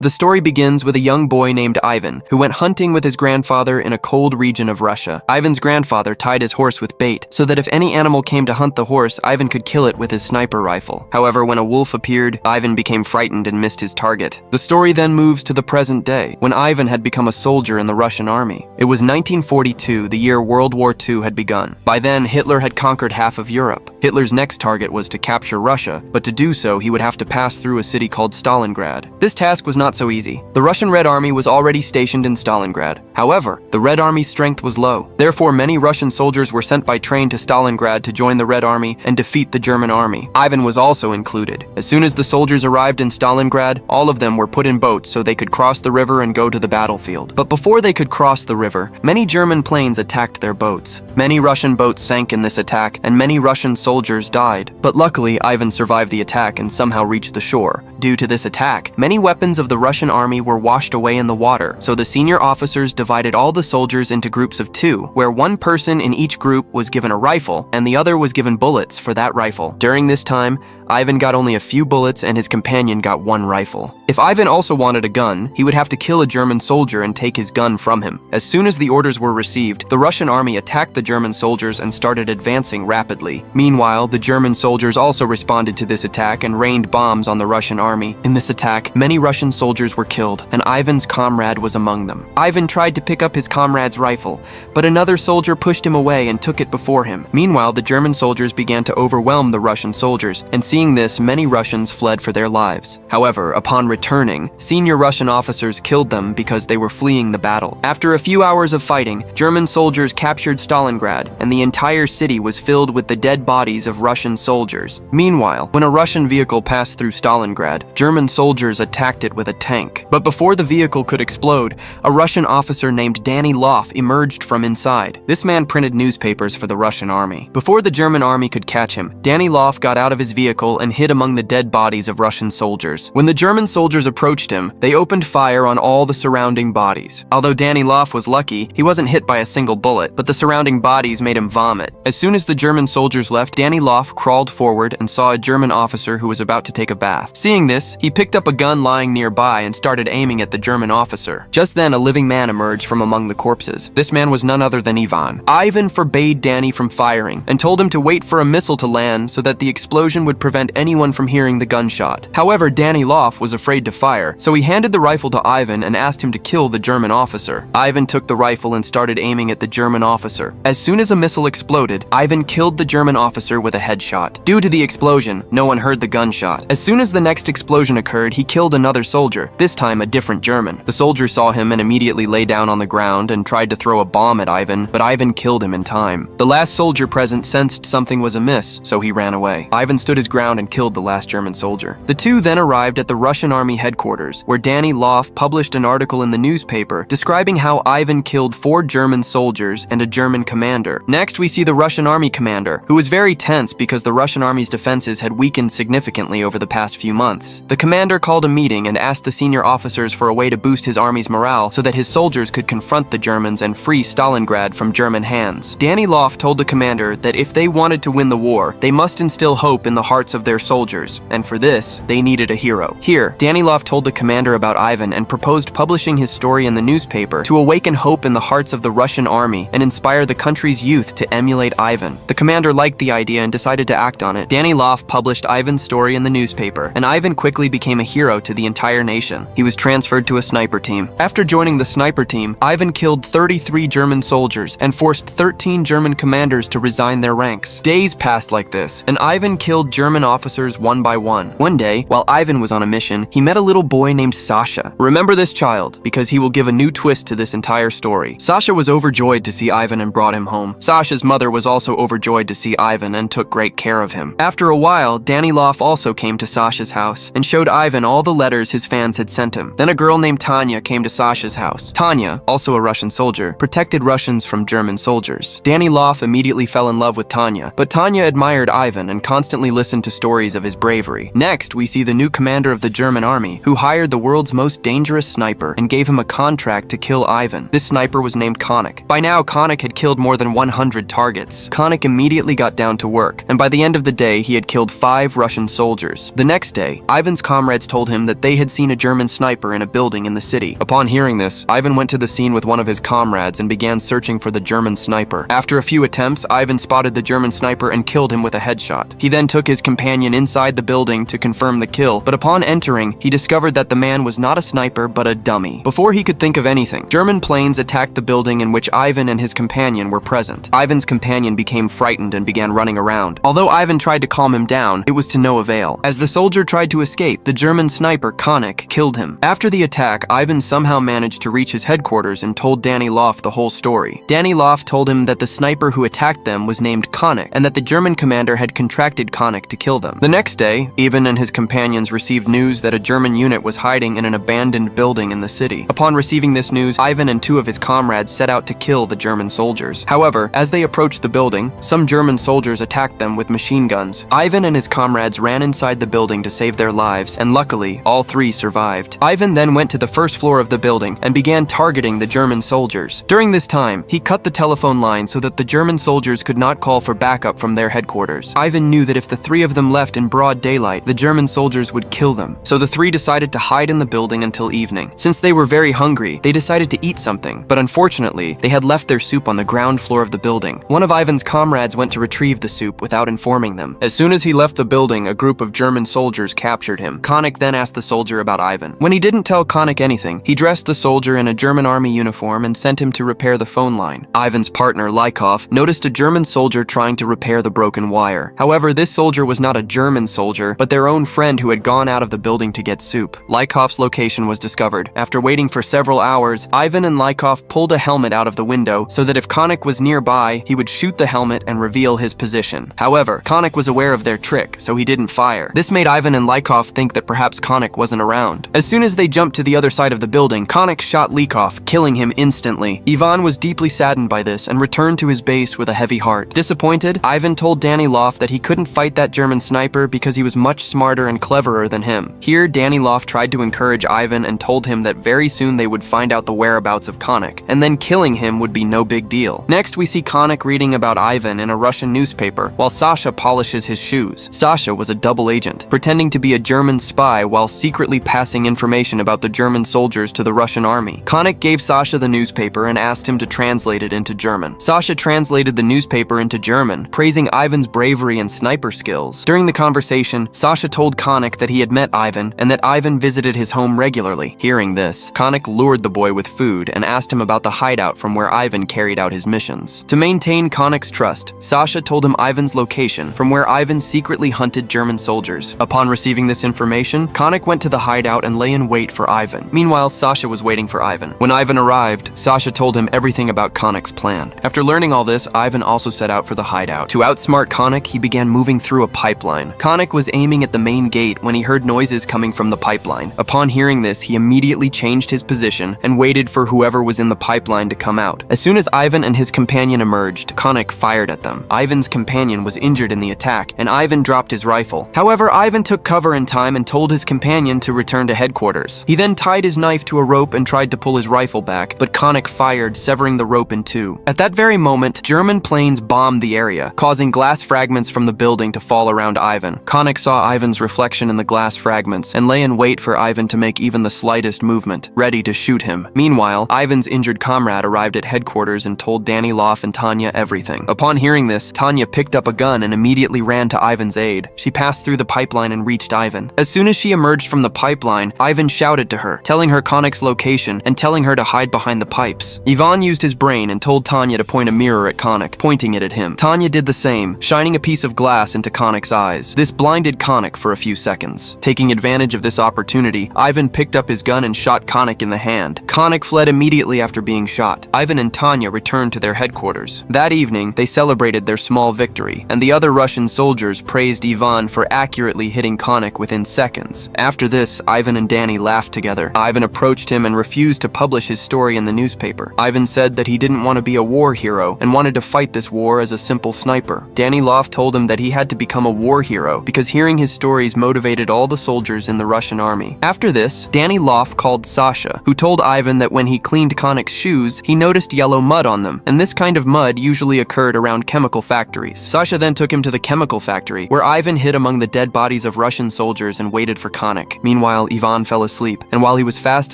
The story begins with a young boy named Ivan, who went hunting with his grandfather in a cold region of Russia. Ivan's grandfather tied his horse with bait, so that if any animal came to hunt the horse, Ivan could kill it with his sniper rifle. However, when a wolf appeared, Ivan became frightened and missed his target. The story then moves to the present day, when Ivan had become a soldier in the Russian army. It was 1942, the year World War II had begun. By then, Hitler had conquered half of Europe. Hitler's next target was to capture Russia, but to do so, he would have to pass through a city called Stalingrad. This task was not so easy. The Russian Red Army was already stationed in Stalingrad. However, the Red Army's strength was low. Therefore, many Russian soldiers were sent by train to Stalingrad to join the Red Army and defeat the German army. Ivan was also included. As soon as the soldiers arrived in Stalingrad, all of them were put in boats so they could cross the river and go to the battlefield. But before they could cross the river, many German planes attacked their boats. Many Russian boats sank in this attack, and many Russian soldiers died. But luckily, Ivan survived the attack and somehow reached the shore. Due to this attack, many weapons of the Russian army were washed away in the water, so the senior officers divided all the soldiers into groups of two, where one person in each group was given a rifle, and the other was given bullets for that rifle. During this time, Ivan got only a few bullets and his companion got one rifle. If Ivan also wanted a gun, he would have to kill a German soldier and take his gun from him. As soon as the orders were received, the Russian army attacked the German soldiers and started advancing rapidly. Meanwhile, the German soldiers also responded to this attack and rained bombs on the Russian army. In this attack, many Russian soldiers were killed, and Ivan's comrade was among them. Ivan tried to pick up his comrade's rifle, but another soldier pushed him away and took it before him. Meanwhile, the German soldiers began to overwhelm the Russian soldiers, and seeing this, many Russians fled for their lives. However, upon returning, senior Russian officers killed them because they were fleeing the battle. After a few hours of fighting, German soldiers captured Stalingrad, and the entire city was filled with the dead bodies of Russian soldiers. Meanwhile, when a Russian vehicle passed through Stalingrad, German soldiers attacked it with a tank. But before the vehicle could explode, a Russian officer named Danny Loff emerged from inside. This man printed newspapers for the Russian army. Before the German army could catch him, Danny Loff got out of his vehicle and hid among the dead bodies of Russian soldiers. When the German soldiers approached him, they opened fire on all the surrounding bodies. Although Danny Loff was lucky, he wasn't hit by a single bullet, but the surrounding bodies made him vomit. As soon as the German soldiers left, Danny Loff crawled forward and saw a German officer who was about to take a bath. Seeing this, he picked up a gun lying nearby and started aiming at the German officer. Just then, a living man emerged from among the corpses. This man was none other than Ivan. Ivan forbade Danny from firing and told him to wait for a missile to land so that the explosion would prevent anyone from hearing the gunshot. However, Danny Loff was afraid to fire, so he handed the rifle to Ivan and asked him to kill the German officer. Ivan took the rifle and started aiming at the German officer. As soon as a missile exploded, Ivan killed the German officer with a headshot. Due to the explosion, no one heard the gunshot. As soon as the next explosion occurred, he killed another soldier, this time a different German. The soldier saw him and immediately lay down on the ground and tried to throw a bomb at Ivan, but Ivan killed him in time. The last soldier present sensed something was amiss, so he ran away. Ivan stood his ground and killed the last German soldier. The two then arrived at the Russian army headquarters, where Danny Loff published an article in the newspaper describing how Ivan killed 4 German soldiers and a German commander. Next, we see the Russian army commander, who was very tense because the Russian army's defenses had weakened significantly over the past few months. The commander called a meeting and asked the senior officers for a way to boost his army's morale so that his soldiers could confront the Germans and free Stalingrad from German hands. Danny Loff told the commander that if they wanted to win the war, they must instill hope in the hearts of their soldiers, and for this, they needed a hero. Here, Danny Loff told the commander about Ivan and proposed publishing his story in the newspaper to awaken hope in the hearts of the Russian army and inspire the country's youth to emulate Ivan. The commander liked the idea and decided to act on it. Danny Loff published Ivan's story in the newspaper, and Ivan quickly became a hero to the entire nation. He was transferred to a sniper team. After joining the sniper team, Ivan killed 33 German soldiers and forced 13 German commanders to resign their ranks. Days passed like this, and Ivan killed German officers one by one. One day, while Ivan was on a mission, he met a little boy named Sasha. Remember this child, because he will give a new twist to this entire story. Sasha was overjoyed to see Ivan and brought him home. Sasha's mother was also overjoyed to see Ivan and took great care of him. After a while, Danny Loff also came to Sasha's house and showed Ivan all the letters his fans had sent him. Then a girl named Tanya came to Sasha's house. Tanya, also a Russian soldier, protected Russians from German soldiers. Danny Loff immediately fell in love with Tanya, but Tanya admired Ivan and constantly listened to stories of his bravery. Next, we see the new commander of the German army, who hired the world's most dangerous sniper and gave him a contract to kill Ivan. This sniper was named Konik. By now, Konik had killed more than 100 targets. Konik immediately got down to work, and by the end of the day, he had killed 5 Russian soldiers. The next day, Ivan's comrades told him that they had seen a a German sniper in a building in the city. Upon hearing this, Ivan went to the scene with one of his comrades and began searching for the German sniper. After a few attempts, Ivan spotted the German sniper and killed him with a headshot. He then took his companion inside the building to confirm the kill, but upon entering, he discovered that the man was not a sniper but a dummy. Before he could think of anything, German planes attacked the building in which Ivan and his companion were present. Ivan's companion became frightened and began running around. Although Ivan tried to calm him down, it was to no avail. As the soldier tried to escape, the German sniper, Konik, killed him. After the attack, Ivan somehow managed to reach his headquarters and told Danny Loft the whole story. Danny Loft told him that the sniper who attacked them was named Konik, and that the German commander had contracted Konik to kill them. The next day, Ivan and his companions received news that a German unit was hiding in an abandoned building in the city. Upon receiving this news, Ivan and two of his comrades set out to kill the German soldiers. However, as they approached the building, some German soldiers attacked them with machine guns. Ivan and his comrades ran inside the building to save their lives, and luckily, all three survived. Ivan then went to the first floor of the building and began targeting the German soldiers. During this time, he cut the telephone line so that the German soldiers could not call for backup from their headquarters. Ivan knew that if the three of them left in broad daylight, the German soldiers would kill them. So the three decided to hide in the building until evening. Since they were very hungry, they decided to eat something, but unfortunately, they had left their soup on the ground floor of the building. One of Ivan's comrades went to retrieve the soup without informing them. As soon as he left the building, a group of German soldiers captured him. Konik then asked the soldier about Ivan. When he didn't tell Konik anything, he dressed the soldier in a German army uniform and sent him to repair the phone line. Ivan's partner, Lykov, noticed a German soldier trying to repair the broken wire. However, this soldier was not a German soldier, but their own friend who had gone out of the building to get soup. Lykov's location was discovered. After waiting for several hours, Ivan and Lykov pulled a helmet out of the window so that if Konik was nearby, he would shoot the helmet and reveal his position. However, Konik was aware of their trick, so he didn't fire. This made Ivan and Lykov think that perhaps Konik wasn't around. As soon as they jumped to the other side of the building, Konik shot Lykov, killing him instantly. Ivan was deeply saddened by this and returned to his base with a heavy heart. Disappointed, Ivan told Danny Loft that he couldn't fight that German sniper because he was much smarter and cleverer than him. Here, Danny Loft tried to encourage Ivan and told him that very soon they would find out the whereabouts of Konik, and then killing him would be no big deal. Next, we see Konik reading about Ivan in a Russian newspaper, while Sasha polishes his shoes. Sasha was a double agent, pretending to be a German spy while secretly passing information about the German soldiers to the Russian army. Konik gave Sasha the newspaper and asked him to translate it into German. Sasha translated the newspaper into German, praising Ivan's bravery and sniper skills. During the conversation, Sasha told Konik that he had met Ivan and that Ivan visited his home regularly. Hearing this, Konik lured the boy with food and asked him about the hideout from where Ivan carried out his missions. To maintain Konik's trust, Sasha told him Ivan's location from where Ivan secretly hunted German soldiers. Upon receiving this information, Konik went to the hideout and lay in wait for Ivan. Meanwhile, Sasha was waiting for Ivan. When Ivan arrived, Sasha told him everything about Konik's plan. After learning all this, Ivan also set out for the hideout. To outsmart Konik, he began moving through a pipeline. Konik was aiming at the main gate when he heard noises coming from the pipeline. Upon hearing this, he immediately changed his position and waited for whoever was in the pipeline to come out. As soon as Ivan and his companion emerged, Konik fired at them. Ivan's companion was injured in the attack, and Ivan dropped his rifle. However, Ivan took cover in time and told his companion to return to headquarters. He then tied his knife to a rope and tried to pull his rifle back, but Konik fired, severing the rope in two. At that very moment, German planes bombed the area, causing glass fragments from the building to fall around Ivan. Konik saw Ivan's reflection in the glass fragments and lay in wait for Ivan to make even the slightest movement, ready to shoot him. Meanwhile, Ivan's injured comrade arrived at headquarters and told Danny Loft and Tanya everything. Upon hearing this, Tanya picked up a gun and immediately ran to Ivan's aid. She passed through the pipeline and reached Ivan. As soon as she emerged from the pipeline, Ivan shouted to her, telling her Konik's location and telling her to hide behind the pipes. Ivan used his brain and told Tanya to point a mirror at Konik, pointing it at him. Tanya did the same, shining a piece of glass into Konik's eyes. This blinded Konik for a few seconds. Taking advantage of this opportunity, Ivan picked up his gun and shot Konik in the hand. Konik fled immediately after being shot. Ivan and Tanya returned to their headquarters. That evening, they celebrated their small victory, and the other Russian soldiers praised Ivan for accurately hitting Konik within seconds. After this, Ivan and Danny laughed together. Ivan approached him and refused to publish his story in the newspaper. Ivan said that he didn't want to be a war hero and wanted to fight this war as a simple sniper. Danny Loft told him that he had to become a war hero because hearing his stories motivated all the soldiers in the Russian army. After this, Danny Loft called Sasha, who told Ivan that when he cleaned Konik's shoes, he noticed yellow mud on them, and this kind of mud usually occurred around chemical factories. Sasha then took him to the chemical factory, where Ivan hid among the dead bodies of Russian soldiers and waited for Konik. Meanwhile, Meanwhile, Ivan fell asleep, and while he was fast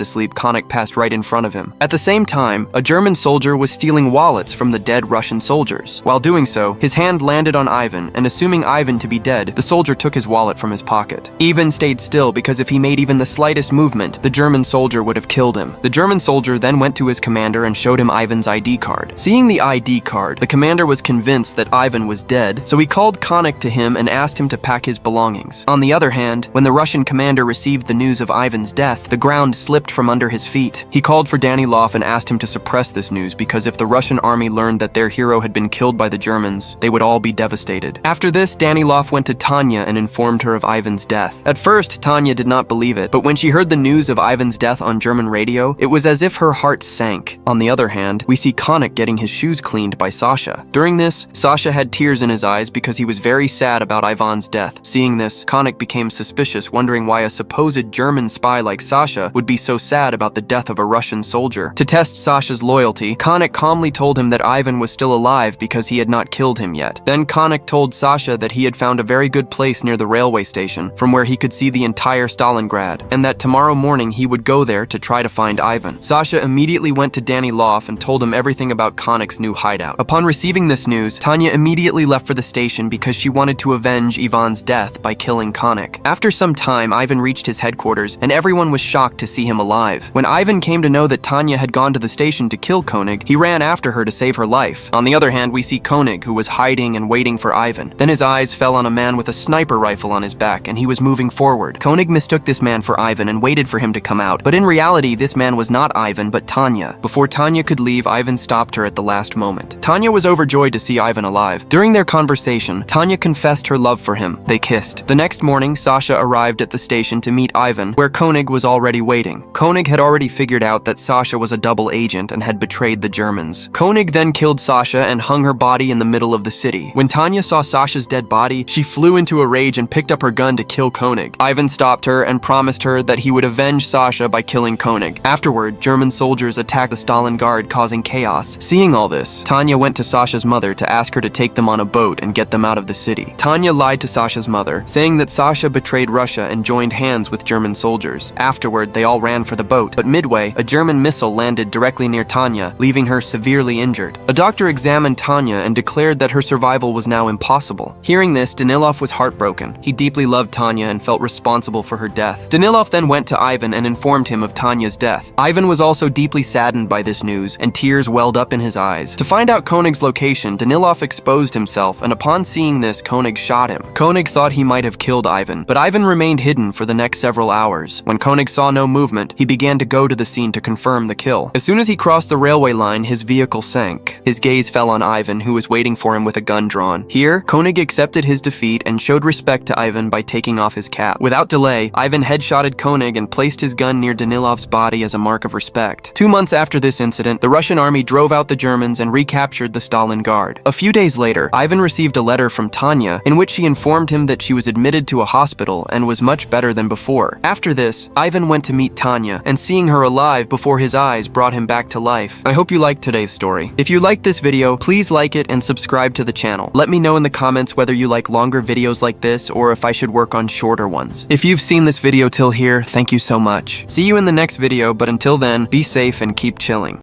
asleep, Konik passed right in front of him. At the same time, a German soldier was stealing wallets from the dead Russian soldiers. While doing so, his hand landed on Ivan, and assuming Ivan to be dead, the soldier took his wallet from his pocket. Ivan stayed still because if he made even the slightest movement, the German soldier would have killed him. The German soldier then went to his commander and showed him Ivan's ID card. Seeing the ID card, the commander was convinced that Ivan was dead, so he called Konik to him and asked him to pack his belongings. On the other hand, when the Russian commander received the news of Ivan's death, the ground slipped from under his feet. He called for Danilov and asked him to suppress this news because if the Russian army learned that their hero had been killed by the Germans, they would all be devastated. After this, Danilov went to Tanya and informed her of Ivan's death. At first, Tanya did not believe it, but when she heard the news of Ivan's death on German radio, it was as if her heart sank. On the other hand, we see Konik getting his shoes cleaned by Sasha. During this, Sasha had tears in his eyes because he was very sad about Ivan's death. Seeing this, Konik became suspicious, wondering why a supposed German spy like Sasha would be so sad about the death of a Russian soldier. To test Sasha's loyalty, Konik calmly told him that Ivan was still alive because he had not killed him yet. Then Konik told Sasha that he had found a very good place near the railway station from where he could see the entire Stalingrad, and that tomorrow morning he would go there to try to find Ivan. Sasha immediately went to Danilov and told him everything about Konik's new hideout. Upon receiving this news, Tanya immediately left for the station because she wanted to avenge Ivan's death by killing Konik. After some time, Ivan reached his headquarters, and everyone was shocked to see him alive. When Ivan came to know that Tanya had gone to the station to kill Konig, he ran after her to save her life. On the other hand, we see Konig, who was hiding and waiting for Ivan. Then his eyes fell on a man with a sniper rifle on his back, and he was moving forward. Konig mistook this man for Ivan and waited for him to come out, but in reality, this man was not Ivan, but Tanya. Before Tanya could leave, Ivan stopped her at the last moment. Tanya was overjoyed to see Ivan alive. During their conversation, Tanya confessed her love for him. They kissed. The next morning, Sasha arrived at the station to meet Ivan, where Konig was already waiting. Konig had already figured out that Sasha was a double agent and had betrayed the Germans. Konig then killed Sasha and hung her body in the middle of the city. When Tanya saw Sasha's dead body, she flew into a rage and picked up her gun to kill Konig. Ivan stopped her and promised her that he would avenge Sasha by killing Konig. Afterward, German soldiers attacked the Stalingrad, causing chaos. Seeing all this, Tanya went to Sasha's mother to ask her to take them on a boat and get them out of the city. Tanya lied to Sasha's mother, saying that Sasha betrayed Russia and joined hands with German soldiers. Afterward, they all ran for the boat, but midway, a German missile landed directly near Tanya, leaving her severely injured. A doctor examined Tanya and declared that her survival was now impossible. Hearing this, Danilov was heartbroken. He deeply loved Tanya and felt responsible for her death. Danilov then went to Ivan and informed him of Tanya's death. Ivan was also deeply saddened by this news, and tears welled up in his eyes. To find out Konig's location, Danilov exposed himself, and upon seeing this, Konig shot him. Konig thought he might have killed Ivan, but Ivan remained hidden for the next several hours. When Konig saw no movement, he began to go to the scene to confirm the kill. As soon as he crossed the railway line, his vehicle sank. His gaze fell on Ivan, who was waiting for him with a gun drawn. Here, Konig accepted his defeat and showed respect to Ivan by taking off his cap. Without delay, Ivan headshotted Konig and placed his gun near Danilov's body as a mark of respect. 2 months after this incident, the Russian army drove out the Germans and recaptured the Stalingrad. A few days later, Ivan received a letter from Tanya in which she informed him that she was admitted to a hospital and was much better than before. After this, Ivan went to meet Tanya, and seeing her alive before his eyes brought him back to life. I hope you liked today's story. If you liked this video, please like it and subscribe to the channel. Let me know in the comments whether you like longer videos like this or if I should work on shorter ones. If you've seen this video till here, thank you so much. See you in the next video, but until then, be safe and keep chilling.